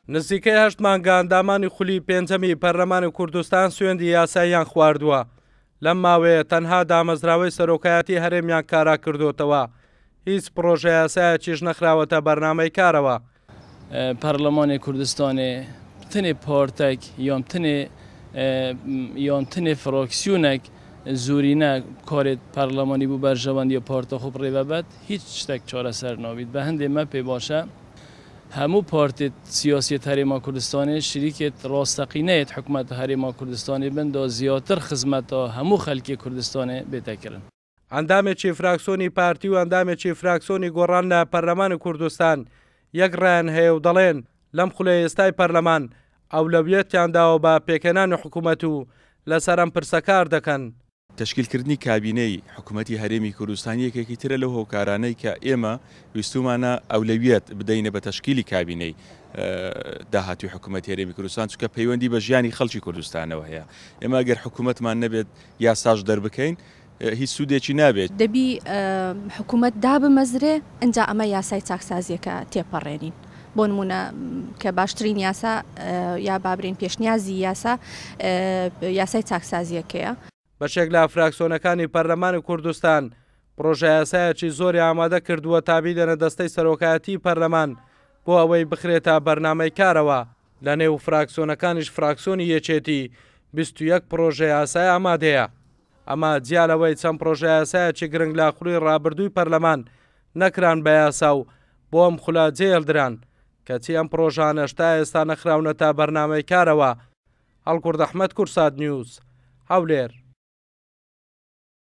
نزیکەی 8 مانگە ئەندامانی خولی پێنجەمی پەرلەمانی کوردستان سوێندی یاساییان خواردووە. لەم ماوەیە تەنها دامەزراوەی سەرۆکایەتی هەرێمیان کارا کردوتەوە. هیچ پرۆژە یاسایەکیش نەخراوەتە بەرنامەی کارەوە. پەرلەمانی کوردستانی تنێ پارتێک یان تنێ فراکسیۆنێک زورینە کارێت پەرلەمانی بوو بەرژەوەندی پارتە خۆ ڕێبەبەت هیچ شتێک چارەسەر نابێت. بە هەندێ مە پێ باشە هەموو پارتێت سیاسیت هەرێما کوردستانی شریکێت ڕاستەقینەیەت حکوومەت هەرێما کوردستانی بندا زیاتر خزمەتە هەموو خەڵکی کوردستانی بێتەکردن. ئەندامێکی فراکسیۆنی پارتی و ئەندامێکی فراکسیۆنی گۆڕان لە پەرلەمانی کوردستان یەک ڕایان هەیە و دەڵێن لەم خولەی ئێستای پەرلەمان ئەولەویەتیانداوە بە پێکەنانی حکوومەت و لەسەر ئەم پرسە کار دەکەن. تشکیلکردنی کابینەی حکوومەتی هەرێمی کوردستان یەکێکی ترە لەو هۆکارانەی کە ئێمە ویستومانە ئەولەویەت بدەینە بە تشکیلی کابینەی داهاتوی حکوومەتی هەرێمی کوردستان چونکە پەیوەندی بە ژیانی خەڵکی کوردستانەوە هەیە. ئێمە ئەگەر حکوومەتمان نەبێت یاساش دەربکەین هیچ سوودێکی نابێت. دەبی حکوومەت دابمەزرێ ئەنجا ئەمە یاسای چاکسازیەکە تێپەڕێنین. بۆ نمونە کە باشترین یاسا یا بابرین پێشنیازی یاسای چاکسازیەکەیە. بەشێک لە فراکسیۆنەکانی پەرلەمانی کوردستان پرۆژە یاسایەکی زۆری ئامادە کردووە تابی دەنە دەستەی سەرۆکایەتی پەرلەمان بۆ ئەوەی بخرێتە بەرنامەی کارەوە. لە نێو فراکسیۆنەکانیش فراکسیۆنی یەکێتی 21 پرۆژە یاسای ئامادەیە. ئەمە جیالەوەی چەند پرۆژە یاسایەکی گرنگ لە خوڵی ڕابردووی پەرلەمان نەکران بە یاسا و بۆ ئەم خولا جێهێڵدران کەچی ئەم پرۆژانە هێشتا ئێستا نەخراونەتە بەرنامەی کارەوە. هەڵکورد ئەحمەد کورسات نیوز هەولێر.